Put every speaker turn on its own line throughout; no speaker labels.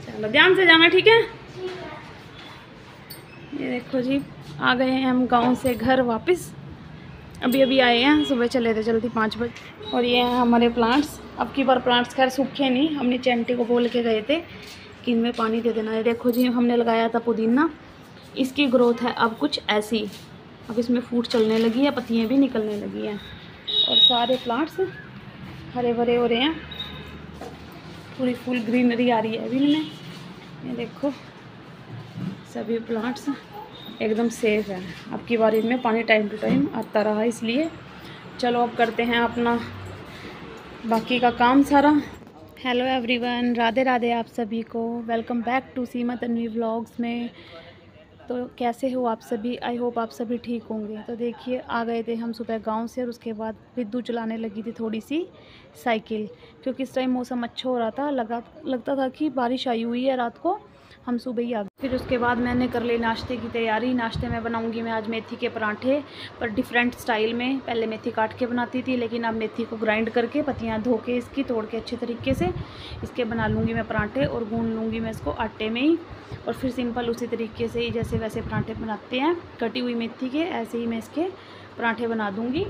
चलो ध्यान से जाना, ठीक है। ये देखो जी, आ गए हैं हम गांव से घर वापस। अभी अभी आए हैं, सुबह चले थे जल्दी 5 बजे। और ये हैं हमारे प्लांट्स। अब की बार प्लांट्स खैर सूखे नहीं, हमने चैंटी को बोल के गए थे कि इनमें पानी दे देना है। देखो जी, हमने लगाया था पुदीना, इसकी ग्रोथ है अब कुछ ऐसी। अब इसमें फूट चलने लगी है, पत्तियाँ भी निकलने लगी हैं और सारे प्लांट्स हरे भरे हो रहे हैं, पूरी फुल ग्रीनरी आ रही है अभी इनमें। ये देखो सभी प्लांट्स एकदम सेफ है। अब की बार इनमें पानी टाइम टू टाइम आता रहा, इसलिए चलो अब करते हैं अपना बाकी का काम सारा। हेलो एवरीवन, राधे राधे आप सभी को। Welcome back to Seema Tanvi vlogs में। तो कैसे हो आप सभी? आई होप आप सभी ठीक होंगे। तो देखिए, आ गए थे हम सुबह गांव से और उसके बाद विद्यु चलाने लगी थी थोड़ी सी साइकिल, क्योंकि इस टाइम मौसम अच्छा हो रहा था। लगता था कि बारिश आई हुई है रात को। हम सुबह ही आ गए। फिर उसके बाद मैंने कर ली नाश्ते की तैयारी। नाश्ते में बनाऊंगी मैं आज मेथी के पराठे, पर डिफरेंट स्टाइल में। पहले मेथी काट के बनाती थी, लेकिन अब मेथी को ग्राइंड करके, पत्तियाँ धो के इसकी तोड़ के अच्छे तरीके से इसके बना लूँगी मैं पराठे, और गूँध लूँगी मैं इसको आटे में ही। और फिर सिंपल उसी तरीके से ही जैसे वैसे पराठे बनाते हैं कटी हुई मेथी के, ऐसे ही मैं इसके पराठे बना दूँगी।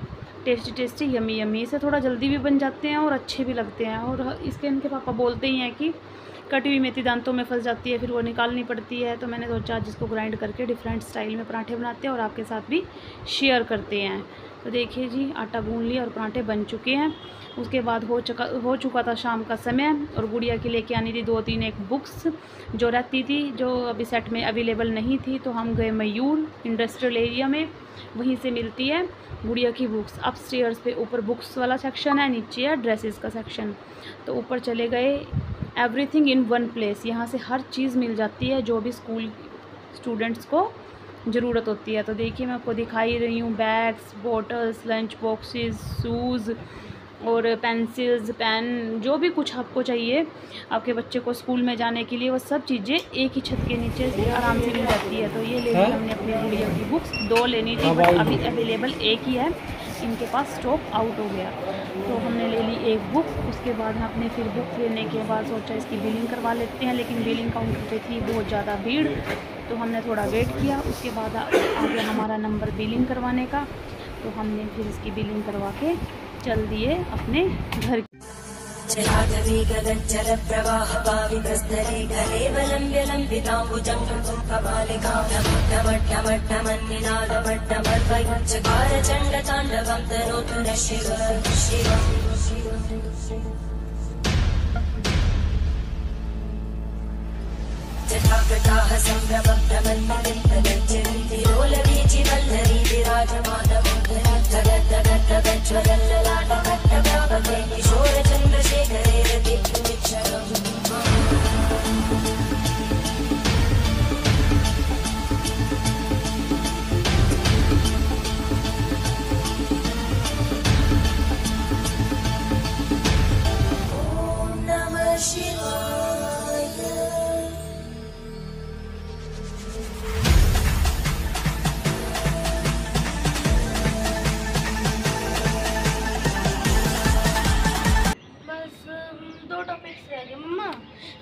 Tasty tasty yummy yummy. इसे थोड़ा जल्दी भी बन जाते हैं और अच्छे भी लगते हैं। और इसके इनके पापा बोलते ही हैं कि कटी हुई मेथी दांतों में फंस जाती है, फिर वो निकालनी पड़ती है। तो मैंने सोचा जिसको ग्राइंड करके डिफरेंट स्टाइल में पराठे बनाते हैं और आपके साथ भी शेयर करते हैं। तो देखिए जी, आटा गूंद लिया और पराठे बन चुके हैं। उसके बाद हो चुका था शाम का समय, और गुड़िया की लेके आनी थी 2-3 एक बुक्स जो रहती थी, जो अभी सेट में अवेलेबल नहीं थी। तो हम गए मयूर इंडस्ट्रियल एरिया में, वहीं से मिलती है गुड़िया की बुक्स। अपस्टेयर्स पे ऊपर बुक्स वाला सेक्शन है, नीचे है ड्रेसेस का सेक्शन। तो ऊपर चले गए। एवरीथिंग इन वन प्लेस, यहाँ से हर चीज़ मिल जाती है जो भी स्कूल स्टूडेंट्स को ज़रूरत होती है। तो देखिए, मैं आपको दिखाई रही हूँ bags, bottles, lunch boxes, shoes और पेंसिल्स, पेन, जो भी कुछ आपको चाहिए आपके बच्चे को स्कूल में जाने के लिए, वो सब चीज़ें एक ही छत के नीचे से आराम से मिल जाती है। तो ये ले ली हमने अपनी गुड़िया की बुक्स। 2 लेनी थी, बट अभी अवेलेबल एक ही है, इनके पास स्टॉक आउट हो गया। तो हमने ले ली एक बुक। उसके बाद हमने फिर बुक लेने के बाद सोचा इसकी बिलिंग करवा लेते हैं, लेकिन बिलिंग काउंटर पे थी बहुत ज़्यादा भीड़, तो हमने थोड़ा वेट किया। उसके बाद आ गया हमारा नंबर बिलिंग करवाने का। तो हमने फिर इसकी बिलिंग करवा के चल दिए अपने घर।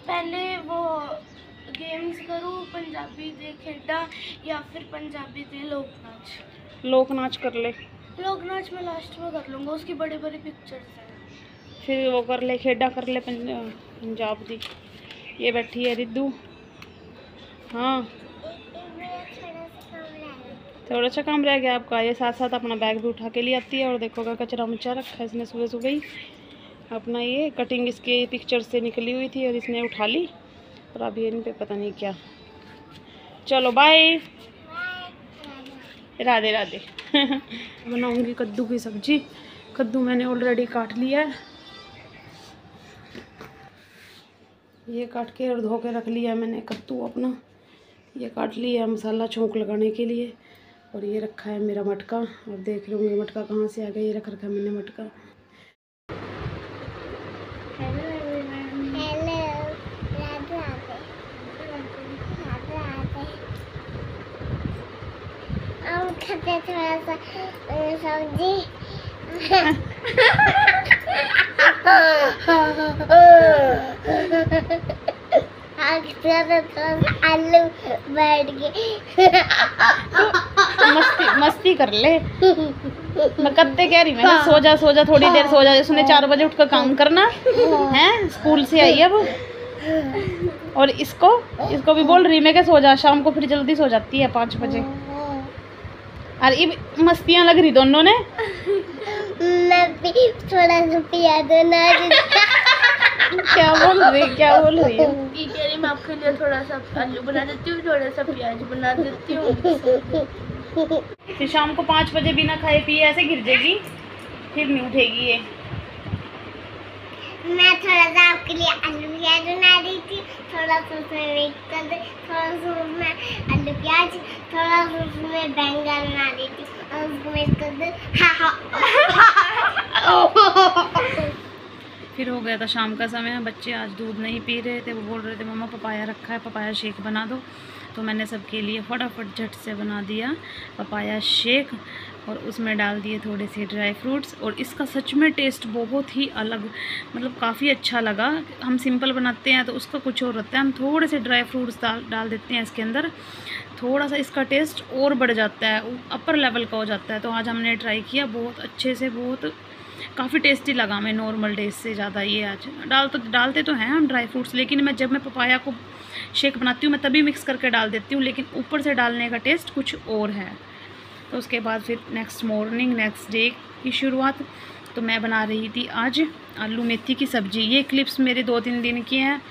पहले वो गेम्स करूँ पंजाबी दे खेडा, या फिर पंजाबी दे लोक नाच।
लोक नाच कर ले।
लोक नाच में लास्ट में कर लूँगा, उसकी बड़े बड़े पिक्चर्स हैं।
फिर वो कर ले, खेडा कर ले पंजाब दी। ये बैठी है रिद्धू। हाँ, थोड़ा सा काम रह गया आपका। ये साथ साथ अपना बैग भी उठा के लिए आती है। और देखो का कचरा मचा रखा है इसने सुबह सुबह ही। अपना ये कटिंग इसके पिक्चर से निकली हुई थी और इसने उठा ली, और अभी इन पे पता नहीं क्या। चलो बाय, राधे राधे। बनाऊंगी कद्दू की सब्जी। कद्दू मैंने ऑलरेडी काट लिया है, ये काट के और धो के रख लिया है मैंने कद्दू अपना। ये काट लिया है मसाला छौंक लगाने के लिए। और ये रखा है मेरा मटका। अब देख रहे होंगे मटका कहाँ से आ गया। ये रख रखा है मैंने मटका।
खाते थोड़ा सा सब्जी। आलू बैठ गए।
मस्ती कर ले। मैं कत्ते कह रही मैं सो जा थोड़ी देर सो जा। उसने 4 बजे उठकर काम करना है, स्कूल से आई अब। और इसको भी बोल रही मैं क्या सो जा, शाम को फिर जल्दी सो जाती है 5 बजे। और ये मस्तियाँ लग रही दोनों ने।
मैं भी थोड़ा सा पिया दो ना।
क्या बोल रही है?
ये कह रही मैं आपके लिए थोड़ा सा आलू बना देती हूँ, थोड़ा सा प्याज बना देती हूँ।
फिर शाम को 5 बजे बिना खाए पिए ऐसे गिर जाएगी, फिर नहीं उठेगी ये।
मैं थोड़ा सा आपके लिए आलू प्याज बना रही थी, थोड़ा सा उसमें मिक्स कर दे, थोड़ा सा उसमें आलू प्याज, थोड़ा सा उसमें बैंगन बना रही थी और उसको मिक्स कर दे।
फिर हो गया था शाम का समय। बच्चे आज दूध नहीं पी रहे थे, वो बोल रहे थे मम्मा पपाया रखा है, पपाया शेक बना दो। तो मैंने सबके लिए फटाफट झट से बना दिया पपाया शेक और उसमें डाल दिए थोड़े से ड्राई फ्रूट्स। और इसका सच में टेस्ट बहुत ही अलग, मतलब काफ़ी अच्छा लगा। हम सिंपल बनाते हैं तो उसका कुछ और होता है, हम थोड़े से ड्राई फ्रूट्स डाल देते हैं इसके अंदर, थोड़ा सा इसका टेस्ट और बढ़ जाता है, अपर लेवल का हो जाता है। तो आज हमने ट्राई किया बहुत अच्छे से, बहुत काफ़ी टेस्टी लगा हमें नॉर्मल टेस्ट से ज़्यादा। ये आज डालते तो हैं हम ड्राई फ्रूट्स, लेकिन मैं जब मैं पपाया को शेक बनाती हूँ मैं तभी मिक्स करके डाल देती हूँ, लेकिन ऊपर से डालने का टेस्ट कुछ और है। तो उसके बाद फिर नेक्स्ट डे की शुरुआत। तो मैं बना रही थी आज आलू मेथी की सब्ज़ी। ये क्लिप्स मेरे 2-3 दिन की हैं,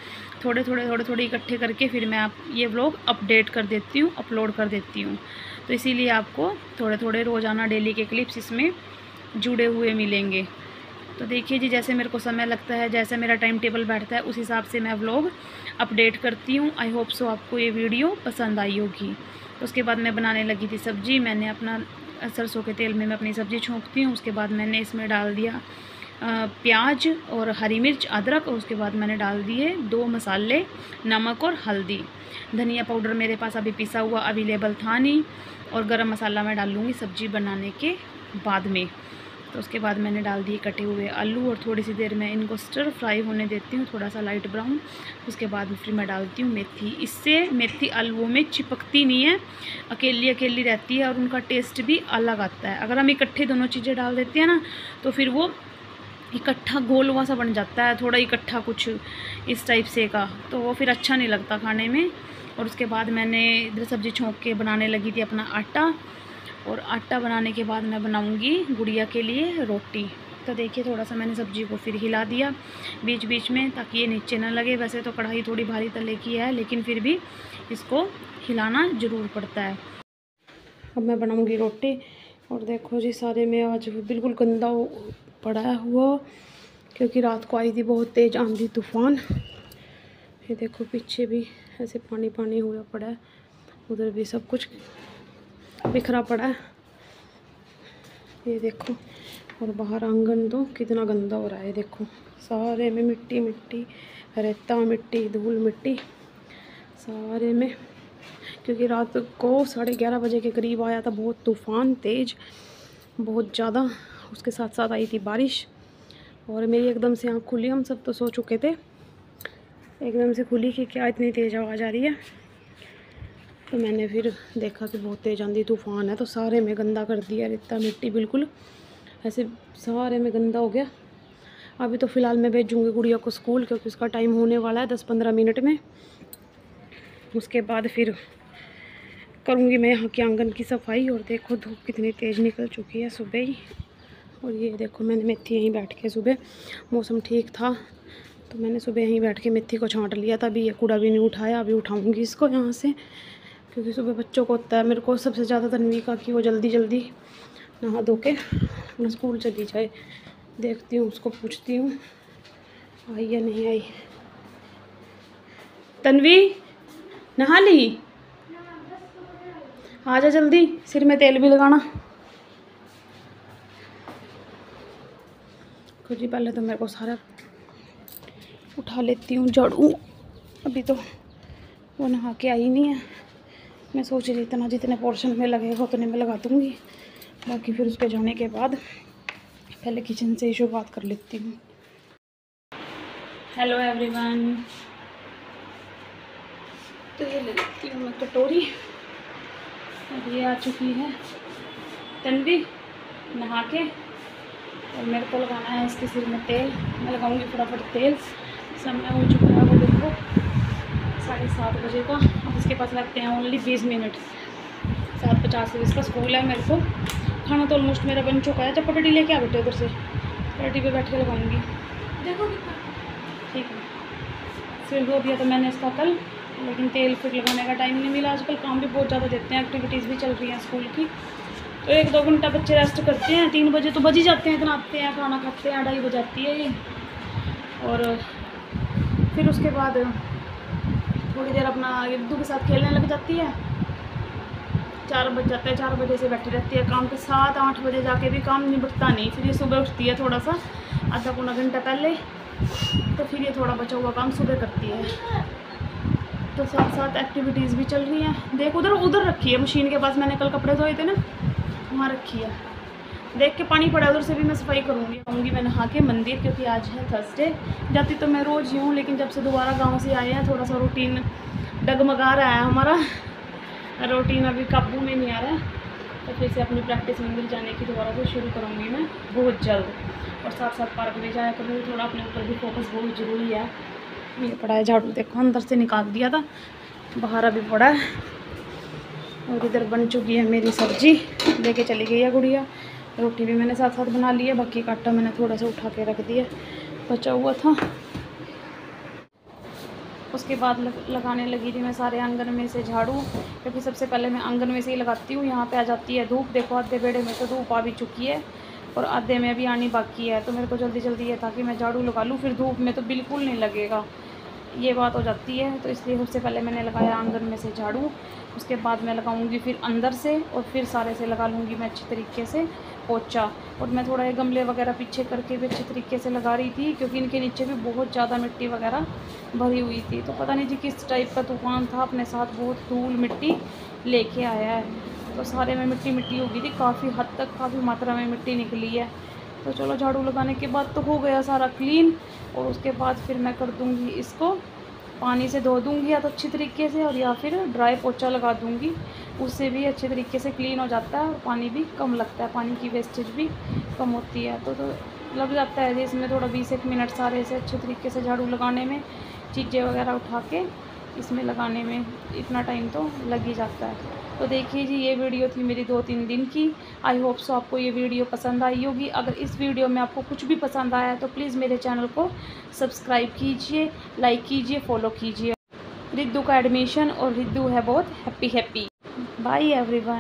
थोड़े इकट्ठे करके फिर मैं ये व्लॉग अपडेट कर देती हूँ, अपलोड कर देती हूँ। तो इसीलिए आपको थोड़े रोज़ाना डेली के क्लिप्स इसमें जुड़े हुए मिलेंगे। तो देखिए जी, जैसे मेरे को समय लगता है, जैसे मेरा टाइम टेबल बैठता है, उस हिसाब से मैं व्लॉग अपडेट करती हूँ। आई होप सो आपको ये वीडियो पसंद आई होगी। तो उसके बाद मैं बनाने लगी थी सब्ज़ी। मैंने अपना सरसों के तेल में मैं अपनी सब्ज़ी छोंकती हूँ। उसके बाद मैंने इसमें डाल दिया प्याज और हरी मिर्च, अदरक, और उसके बाद मैंने डाल दिए 2 मसाले, नमक और हल्दी। धनिया पाउडर मेरे पास अभी पिसा हुआ अवेलेबल था नहीं, और गरम मसाला मैं डालूँगी सब्ज़ी बनाने के बाद में। तो उसके बाद मैंने डाल दिए कटे हुए आलू और थोड़ी सी देर में इनको स्टर फ्राई होने देती हूँ, थोड़ा सा लाइट ब्राउन। उसके बाद फिर मैं डालती हूँ मेथी। इससे मेथी आलूओं में चिपकती नहीं है, अकेली रहती है और उनका टेस्ट भी अलग आता है। अगर हम इकट्ठे दोनों चीज़ें डाल देते हैं ना तो फिर वो इकट्ठा गोलवा सा बन जाता है, थोड़ा इकट्ठा कुछ इस टाइप से का, तो वो फिर अच्छा नहीं लगता खाने में। और उसके बाद मैंने इधर सब्ज़ी छोंक के बनाने लगी थी अपना आटा, और आटा बनाने के बाद मैं बनाऊंगी गुड़िया के लिए रोटी। तो देखिए थोड़ा सा मैंने सब्ज़ी को फिर हिला दिया बीच बीच में, ताकि ये नीचे ना लगे। वैसे तो कढ़ाई थोड़ी भारी तले की है, लेकिन फिर भी इसको हिलाना ज़रूर पड़ता है। अब मैं बनाऊंगी रोटी। और देखो जी, सारे में आज बिल्कुल गंदा पड़ा हुआ, क्योंकि रात को आई थी बहुत तेज़ आंधी तूफ़ान। ये देखो पीछे भी ऐसे पानी हुआ पड़ा है, उधर भी सब कुछ बिखरा पड़ा है, ये देखो। और बाहर आंगन तो कितना गंदा हो रहा है, देखो सारे में मिट्टी, रेता, मिट्टी, धूल, मिट्टी सारे में। क्योंकि रात को 11:30 बजे के करीब आया था बहुत तूफ़ान तेज़, बहुत ज़्यादा। उसके साथ साथ आई थी बारिश, और मेरी एकदम से आँख खुली। हम सब तो सो चुके थे, एकदम से खुली कि क्या इतनी तेज़ आवाज़ आ रही है। तो मैंने फिर देखा कि बहुत तेज़ आंधी तूफ़ान है, तो सारे में गंदा कर दिया, रेता मिट्टी बिल्कुल ऐसे सारे में गंदा हो गया। अभी तो फ़िलहाल मैं भेजूँगी गुड़िया को स्कूल, क्योंकि उसका टाइम होने वाला है 10-15 मिनट में। उसके बाद फिर करूँगी मैं यहाँ के आंगन की सफाई। और देखो धूप कितनी तेज़ निकल चुकी है सुबह ही। और ये देखो मैंने मेथी यहीं बैठ के, सुबह मौसम ठीक था तो मैंने सुबह यहीं बैठ के मेथी को छांट लिया था। अभी ये कूड़ा भी नहीं उठाया, अभी उठाऊँगी इसको यहाँ से, क्योंकि सुबह बच्चों को होता है, मेरे को सबसे ज़्यादा तन्वी का, कि वो जल्दी नहा धो के अपना स्कूल चली जाए। देखती हूँ, उसको पूछती हूँ आई या नहीं आई। तन्वी नहा ली? आ जा जल्दी, सिर में तेल भी लगाना। कुछ ही पहले तो मेरे को सारा उठा लेती हूँ झाड़ू। अभी तो वो नहा के आई नहीं है, मैं सोच रही इतना जितने पोर्शन में लगेगा उतने में लगा दूँगी, बाकी फिर उसके जाने के बाद पहले किचन से ही शुरुआत कर लेती हूँ। हेलो एवरीवन, तो ये ले लेती हूँ मैं कटोरी। और ये आ चुकी है तन्वी नहा के, और मेरे को लगाना है इसके सिर में तेल। मैं लगाऊंगी फटाफट तेल। समय हो चुका है वो देखो 7:30 बजे का। अब इसके पास लगते हैं ओनली 20 मिनट। 7:50 से इसका स्कूल है। मेरे को खाना तो ऑलमोस्ट मेरा बन चुका है। जब पटड़ी लेके आ बेटे उधर से, पटड़ी पे बैठ के लगाऊंगी। देखो ठीक है। सिर धो दिया तो मैंने इसका कल, लेकिन तेल फिर लगाने का टाइम नहीं मिला। आजकल काम भी बहुत ज़्यादा देते हैं, एक्टिविटीज़ भी चल रही हैं स्कूल की, तो 1-2 घंटा बच्चे रेस्ट करते हैं। 3 बजे तो बज ही जाते हैं, इतना आते हैं खाना खाते हैं, 2:30 बज जाती है ये। और फिर उसके बाद थोड़ी देर अपना रिद्धू के साथ खेलने लग जाती है। 4 बज जाते हैं, 4 बजे से बैठी रहती है काम पे। 7-8 बजे जाके भी काम निपटता नहीं। फिर ये सुबह उठती है थोड़ा सा, आधा पौना घंटा पहले, तो फिर ये थोड़ा बचा हुआ काम सुबह करती है। तो साथ साथ एक्टिविटीज़ भी चल रही हैं। देख उधर रखी है मशीन के पास, मैंने कल कपड़े धोए थे ना, वहाँ रखी है। देख के पानी पड़ा, उधर से भी मैं सफाई करूँगी। आऊँगी मैं नहा के मंदिर, क्योंकि आज है थर्सडे। जाती तो मैं रोज़ ही हूँ, लेकिन जब से दोबारा गांव से आए हैं थोड़ा सा रूटीन डगमगा रहा है हमारा। रूटीन अभी काबू में नहीं आ रहा है, तो फिर से अपनी प्रैक्टिस मंदिर जाने की दोबारा से शुरू करूँगी मैं बहुत जल्द। और साथ साथ पार्क में जाया करूँगी। थोड़ा अपने ऊपर भी फोकस बहुत ज़रूरी है। ये पड़ा है झाड़ू, देखो अंदर से निकाल दिया था, बाहर अभी पड़ा है। और इधर बन चुकी है मेरी सब्जी, लेके चली गई है गुड़िया। रोटी भी मैंने साथ साथ बना ली है, बाकी का आटा मैंने थोड़ा सा उठा के रख दिया, बचा हुआ था। उसके बाद लगाने लगी थी मैं सारे आंगन में से झाड़ू, क्योंकि सबसे पहले मैं आंगन में से ही लगाती हूँ। यहाँ पे आ जाती है धूप, देखो आधे बेड़े में तो धूप आ भी चुकी है और आधे में अभी आनी बाकी है। तो मेरे को जल्दी जल्दी ये था कि मैं झाड़ू लगा लूँ, फिर धूप में तो बिल्कुल नहीं लगेगा, ये बात हो जाती है। तो इसलिए सबसे पहले मैंने लगाया आंगन में से झाड़ू। उसके बाद मैं लगाऊंगी फिर अंदर से, और फिर सारे से लगा लूँगी मैं अच्छी तरीके से पोछा। और मैं थोड़ा ये गमले वगैरह पीछे करके भी अच्छे तरीके से लगा रही थी, क्योंकि इनके नीचे भी बहुत ज़्यादा मिट्टी वगैरह भरी हुई थी। तो पता नहीं जी किस टाइप का तूफान था, अपने साथ बहुत धूल मिट्टी लेके आया है। तो सारे में मिट्टी मिट्टी हो गई थी, काफ़ी हद तक काफ़ी मात्रा में मिट्टी निकली है। तो चलो झाड़ू लगाने के बाद तो हो गया सारा क्लीन। और उसके बाद फिर मैं कर दूँगी इसको पानी से धो दूँगी, या तो अच्छी तरीके से, और या फिर ड्राई पोछा लगा दूँगी, उससे भी अच्छे तरीके से क्लीन हो जाता है और पानी भी कम लगता है, पानी की वेस्टेज भी कम होती है। तो लग जाता है इसमें थोड़ा 20-1 मिनट सारे से अच्छे तरीके से झाड़ू लगाने में, चीज़ें वगैरह उठा के इसमें लगाने में इतना टाइम तो लग ही जाता है। तो देखिए जी, ये वीडियो थी मेरी 2-3 दिन की। आई होप सो आपको ये वीडियो पसंद आई होगी। अगर इस वीडियो में आपको कुछ भी पसंद आया है तो प्लीज़ मेरे चैनल को सब्सक्राइब कीजिए, लाइक कीजिए, फॉलो कीजिए। रिद्धू का एडमिशन, और रिद्धू है बहुत हैप्पी। Bye everyone.